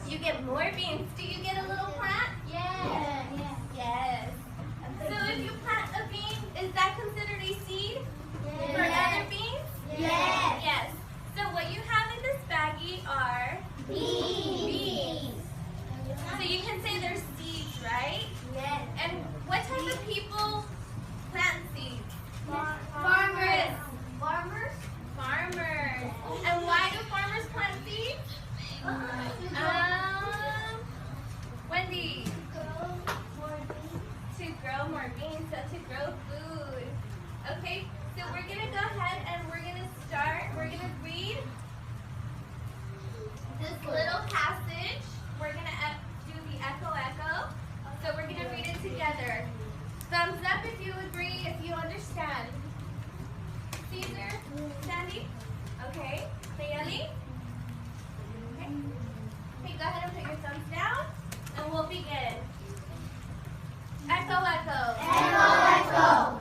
You get more beans. Do you get a little plant? Yes. Yes. So if you plant a bean, is that considered a seed Yes. for other beans? Yes. Yes. So what you have in this baggie are beans. So you can say they're seeds, right? Yes. And what type of people plant seeds? Farmers. Farmers. Farmers. And why do farmers plant seeds? Wendy. To grow more beans, so to grow food. Okay, so we're going to go ahead and we're going to start. We're going to read this little passage. We're going to do the echo. So we're going to read it together. Thumbs up if you agree, if you understand. Caesar, Sandy? Okay. Nayeli? Okay. Okay, go ahead and put your thumbs down, and we'll begin. Echo. Echo.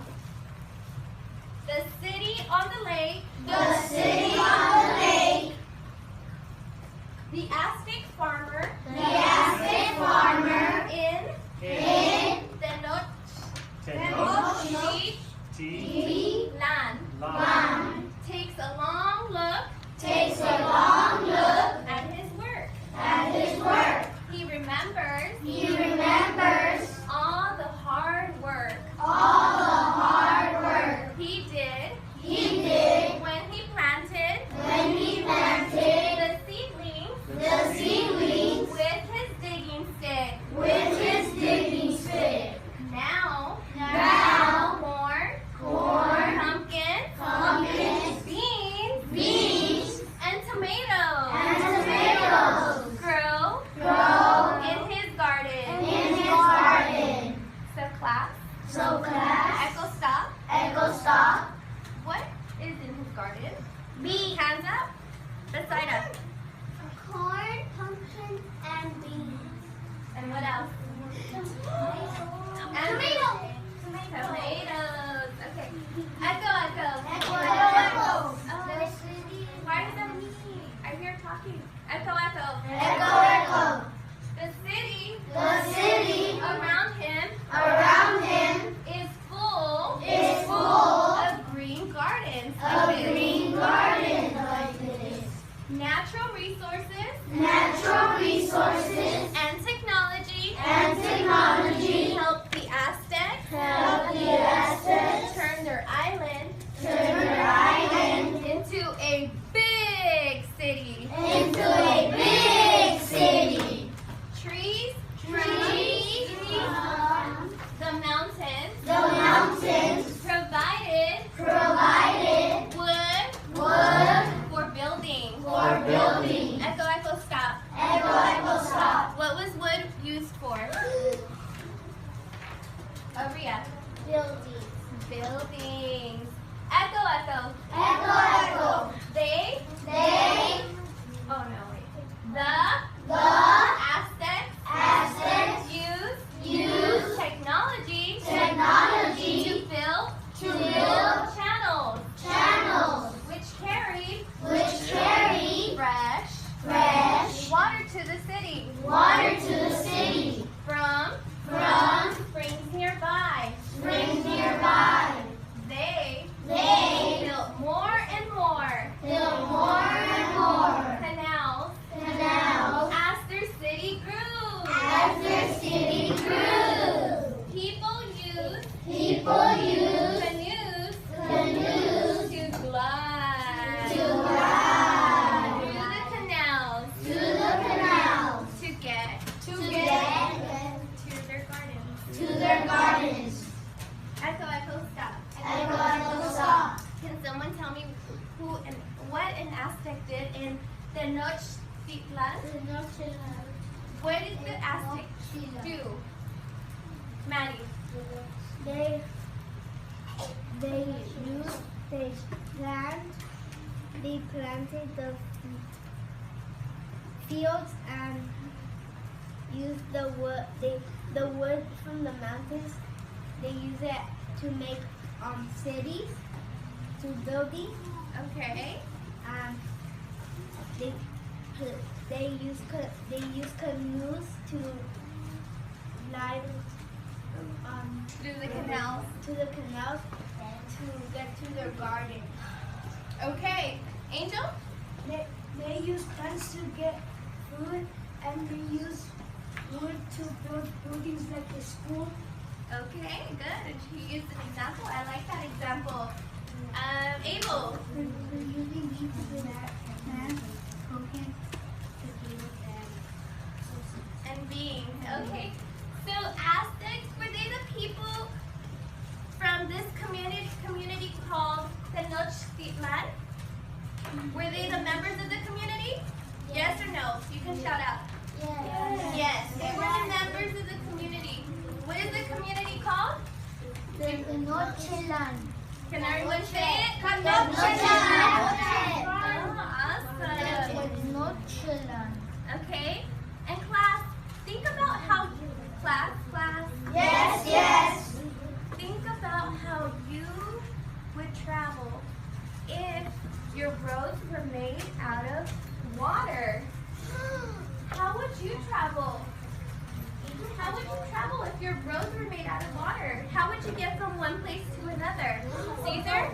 The city on the lake. The city on the lake. The Aztec farmer. The Aztec farmer. In Tenochtitlan. Takes a long look. Takes a long look At his work. at his work. He remembers. He remembers All the hard work. all the hard work He did. he did When he planted. when he planted The seedlings. the seedlings With his digging stick. with his digging stick. Now. Corn, Pumpkins. pumpkins, Beans. beans, And tomatoes. and tomatoes Grow. grow In his garden. in his garden. So class. So class, Echo stop. echo stop. What is in his garden? Beans, Hands up. Beside us. corn, pumpkin, and beans. And what else? And tomatoes. Okay. Echo. Echo. Oh, The city. why is that me? I hear talking. Echo. Echo. The city The city around him around him is full is full of green gardens. of like this. green gardens like this. Natural resources Natural resources and technology and technology help the Aztecs help the Aztecs turn their island turn their island into a big city. into a big city. Trees, Trees, the mountains the mountains provided wood for building. for building. Echo, stop. Echo, stop. What was wood used for? Aria. Buildings. Echo. Echo. They. They, Oh no, wait. the Aztecs Aztecs use technology technology to build to build channels which carried carry fresh water to the city water to the city from springs nearby. springs nearby. They They built more and more built more and more canals canals as their city grew. as their city grew. People used People used canoes canoes to glide to glide through the canals to the canals to get to get to their gardens. to their gardens. Echo, stop. Echo, stop. Can someone tell me what an Aztec did in Tenochtitlan? What did the Aztecs do? Maddie. They used they planted the fields and used the wood from the mountains. They use it to make cities, to building. Okay. They they use canoes to glide Through the canals. to the canals to get to their garden. Okay. Angel? They use plants to get food, and they use wood to build buildings like the school. Okay, good. She used an example. I like that example. Abel? They're using leaves for that plant, pumpkin, And being. Okay. So Aztecs, were they the people from this community called Tenochtitlan? Were they the members of the community? Yes or no? You can shout out. Yes, they were the members of the community. What is the community called? Tenochtitlan. Can everyone say it? Awesome. Tenochtitlan. Okay. And class, think about how class. Yes. Think about how you would travel if your roads were made out of water. How would you travel? How would you travel if your roads were made out of water? How would you get from one place to another? Caesar?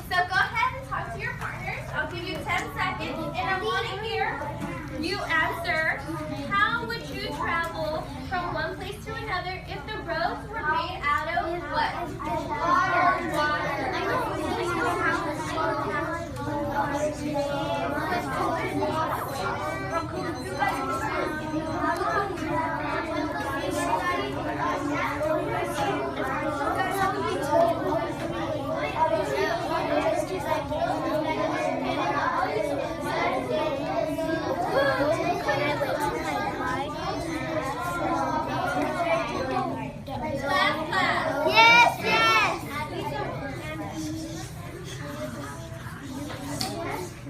So go ahead and talk to your partners. I'll give you 10 seconds, and I want to hear you answer. How would you travel from one place to another if the roads were made out of what? Class.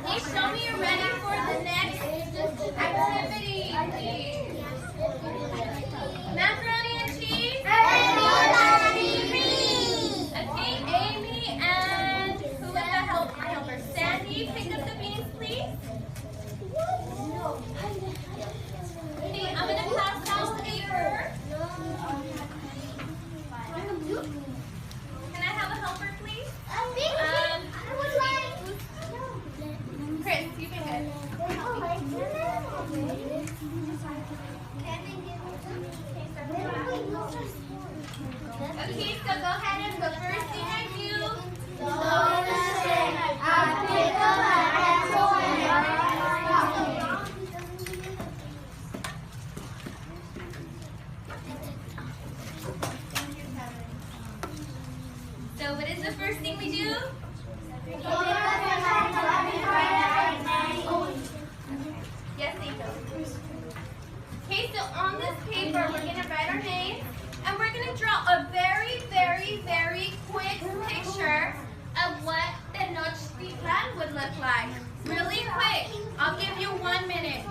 Hey, show me you're ready for the next activity, please. Macaroni and cheese? Okay, Amy and who was the helper? Sandy, pick up the beans, please. Okay, I'm going to pass out paper. Can I have a helper, please? Chris, you've been good. Okay, so go ahead and the first thing I do. So what is the first thing we do? Yes, Angel. Okay, so on this paper, we're going to write our names, and we're going to draw a very, very, very quick picture of what the Tenochtitlan would look like. Really quick. I'll give you 1 minute.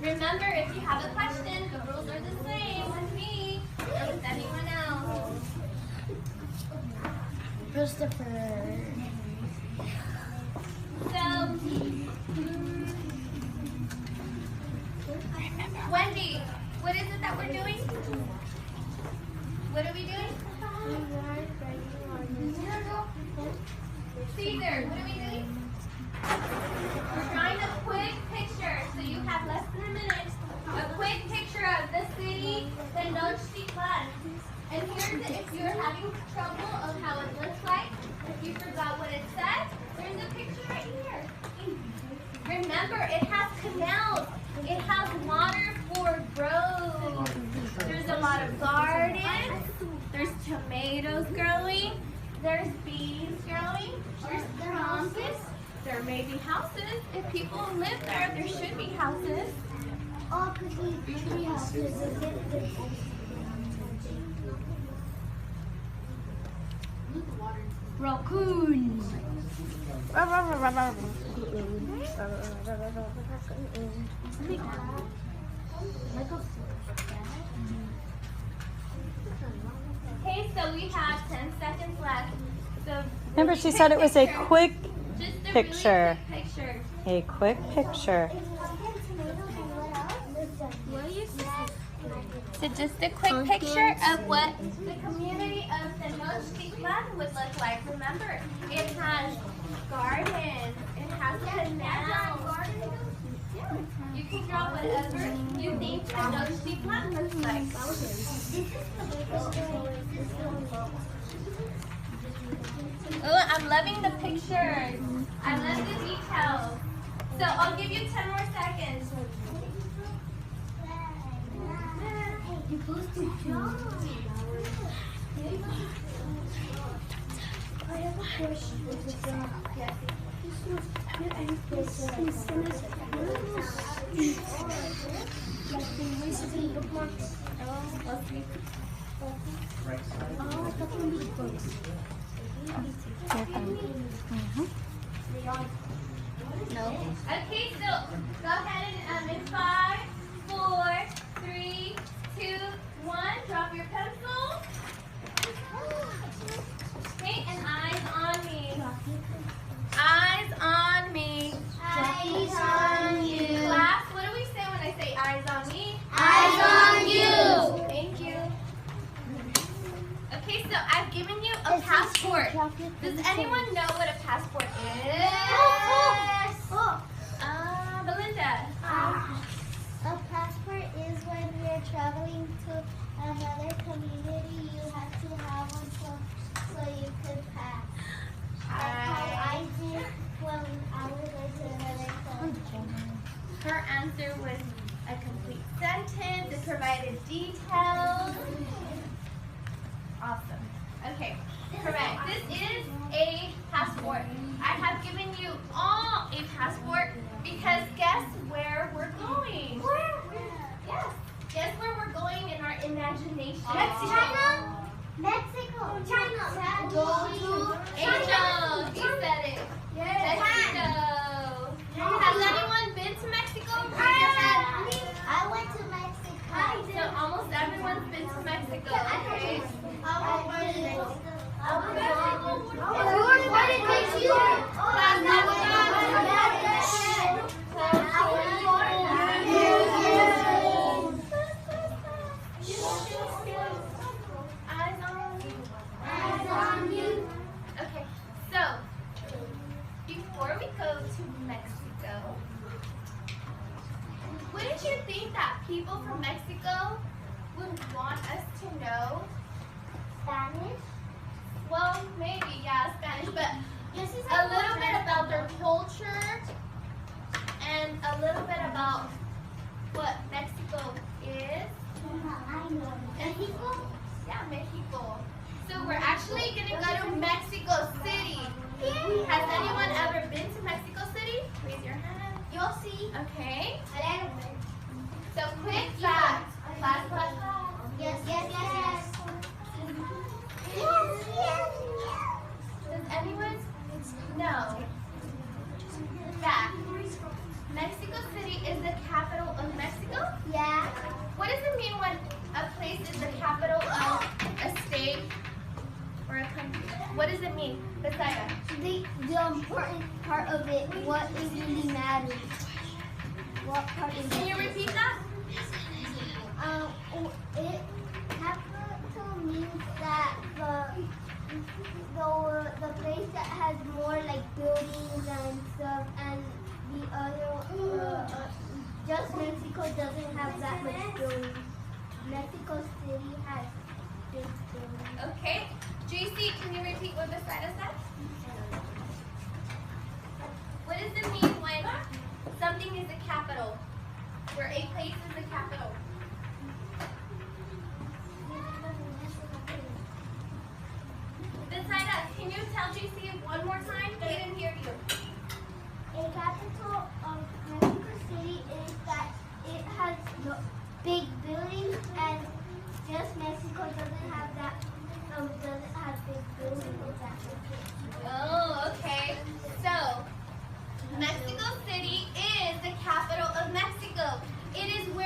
Remember, if you have a question, the rules are the same with me or with anyone else. Christopher. So, Wendy, what is it that we're doing? What are we doing? Caesar, what are we doing? We're drawing a quick picture, so you have less than a minute. A quick picture of the city, the Tenochtitlan. And here's it, if you're having trouble of how it looks like, if you forgot what it said, there's a picture right here. Remember, it has canals. It has water for roads. There's a lot of gardens. There's tomatoes growing. There's beans growing. There's pumpkins. There may be houses. If people live there, there should be houses. Oh, could we tree houses? Raccoons. Okay, so we have 10 seconds left. So Remember, she said it was a quick just a picture. really quick picture. A quick picture. So just a quick picture of what the community of Tenochtitlan would look like. Remember, it has gardens, it has canals. Yeah. You can draw whatever you think Tenochtitlan looks like. Oh, I'm loving the pictures. I love the details. So I'll give you 10 more seconds. You're supposed to jump. I have a question with the dog. Okay, so go ahead and in 5, 4, 3, 2, 1, drop your pencil. Okay, and eyes on me. Eyes on me. Eyes on you. Class, what do we say when I say eyes on me? Eyes on you. Thank you. Okay, so I've given you a passport. Does anyone know what a passport is? Belinda. A passport is when you're traveling to another community, you have to have one so you could pass. That's how I did when I was going to another country. Her answer was a complete sentence. It provided details. Awesome. Okay, correct. This is a passport. I have given you all a passport because guess where we're going? Yes. Guess where we're going in our imagination? China? Mexico. China. Go to Angel. You said it. Mexico. Has anyone been to Mexico? Raise your hand. I went to Mexico. So almost everyone's been to Mexico, okay? Okay, so before we go to Mexico, wouldn't you think that people from Mexico would want us to know? Spanish? Well, maybe, yeah, Spanish, but a little bit about their culture and a little bit about what Mexico is. I know. Mexico? Yeah, Mexico. So we're actually going to go to Mexico City. Has anyone ever been to Mexico City? Raise your hand. You'll see. Okay. A little bit. So quick fact. Class. Yes. Does anyone know that Mexico City is the capital of Mexico? Yeah. What does it mean when a place is the capital of a state or a country? What does it mean, Bethsaida? The important part of it, what it really matters. What part is Can you repeat that? It capital means that the place that has more like buildings and stuff, and the other just Mexico doesn't have that much buildings. Mexico City has big buildings. Okay. JC, can you repeat what Bethsaida said? What does it mean when something is a capital? Where a place is the capital? Bethsaida, can you tell JC one more time? They didn't hear you. A capital of Mexico City is that it has big buildings and